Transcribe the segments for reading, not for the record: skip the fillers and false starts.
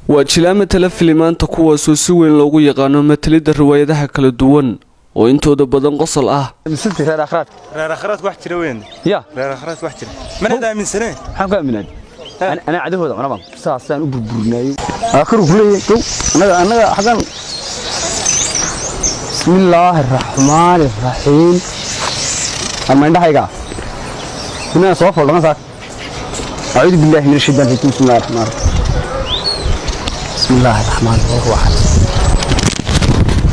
وجلامة تلفيلمان تقوى سوسوين لوجو يقانو متليد الرواية كلا دوان وإنتو دبضن قصل مسلتي رير أخرات واحد وين؟ يا رير أخرات واحد من هذا من سنة؟ حقا من هذا أنا عدو هذا أنا بام ساسان وبربرناي آخر فلي تو أنا حقا بسم الله الرحمن الرحيم أما عندها حاجة هنا صوف ولا ما صار أعوذ بالله من الشيطان الرجيم بسم الله الرحمن الرحيم بسم الله الرحمن الرحيم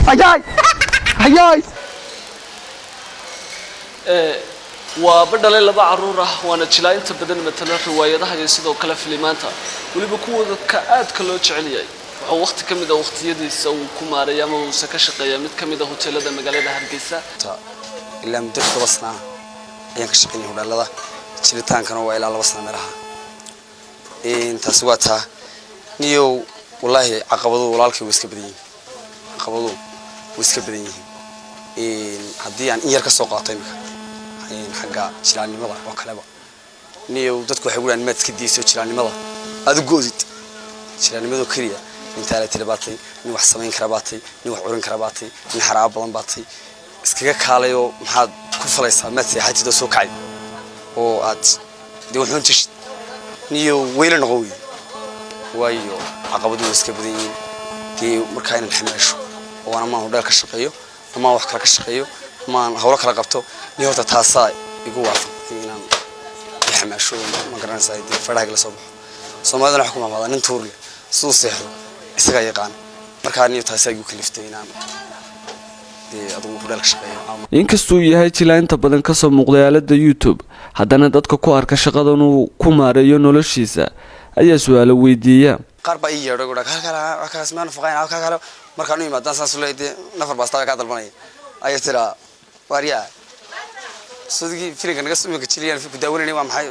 أجاي أجاي وبدل لبا عرورة وانا جلا inta badan matala riwaayadaha iyo sidoo kale filimaanta waliba kuwada ka aad ka loo jecel yahay waxa waqti kamid ah waqtiyadiisa uu ku maaray ama uu ka shaqeeyo mid kamid ah hoteelada magaalada Hargeysa ilaa muddo 2 sano ayaan ka shaqeynay hodhalada jiritaankana waa ilaa 2 sano meelaha intaas waa taa niyo wallahi caqabado walaalkay iska badan yihiin caqabado iska badan yihiin haddii aan yar ka soo qaatay xagga jilaanimada oo kaleba niyo dadku waxay weeyaan maad iska diiso jilaanimada aad u goodid jilaanimadu kaliya inta la tilabatay in wax sameyn kara baatay in wax urin kara baatay in xaraab badan baatay iskaga kaalayo maxaad ku falaysaa maad seexatid oo soo kacay oo aad wuxuu tish niyo weyl noqoy waayo caqabadu iska badan yihiin markaa inaan xamaasho oo aan ma hodal ka shaqeeyo ama wax kala ka shaqeeyo ma hawlo kala qabto ni horta taasa igu waafaqay inaan xamaasho ma garanaysaa faraag la soo baxo Soomaalida waxa ku maamada nin tuur leh soo seexdo isaga yaqaan markaa ni taasa igu kaliftay inaan adigu hodal ka shaqeeyo inkastoo yahay jila inta badan ka soo muuqday aalada YouTube haddana dadka ku arka shaqadan uu ku maareeyo noloshiisa ayaa su'aalo weydiiya qaar baa ii yeedho gudda ka asmaan faqayn ka markaan u imaadaan saas leeyahay nafar baasta ka dalbanay ay tira wariya sodigi filinka naga soo jiliyaan fi daawanay waa maxay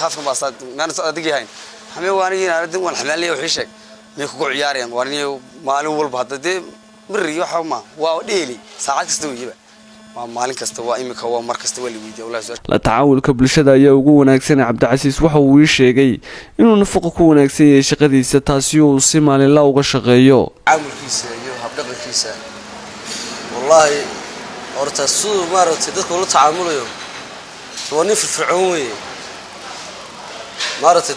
haafka baasta maan soo adig yahay xamee waaniin aradin waan xamaaliyo wixii sheeg meel ku ciyaareen waaniyo maalin walba hadda miri waxa ma waa dheeli saacad kasta weeyba waa maalin kasta waa imika waa mar kasta wali weydiyo wallahi la tacaawulka bulshada ayaa ugu wanaagsan Cabdicasiis waxa uu sheegay inuu nafaqo ku wanaagsan yahay shaqadiisa taasi oo si maalinla uga shaqeeyo caamulkiisa iyo habdhaqankiisa wallahi horta suu maaragtay dadku la tacaamulayo waa nin firfircoon weey maaragtay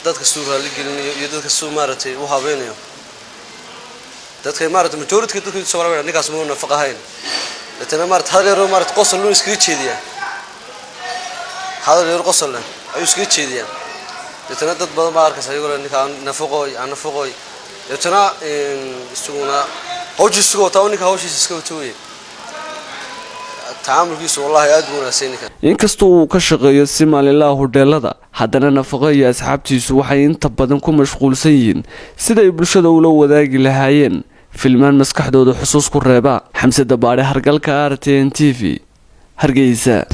dadka suu raali gelinayo iyo dadka suu maaragtay u habeenayo dadka maaragtay majority dadku Soomaaliyeed ninkaas ma nafaqo hayn dadana maaragtay hadeero maaragtay qosol loo iska jeediyaa hadeero qosol ayuu iska jeediyaa dadana dad badan baa arkaysa ayagoo ninka nafaqo dadana isuguna hawjiisu taa ninka hawshiisa iska watooyay taamulkiisu wallahi aad buu wanaagsan inkastoo uu ka shaqeeyo si maalinla hodheelada haddana nafaqo iyo asxaabtiisu waxay inta badan ku mashquulsan yihiin sida ay bulshada ula wadaagi lahaayeen filmaan maskaxdooda xusuus ku reeba Xamse Dabaare Hargalka RTN TV Hargeysa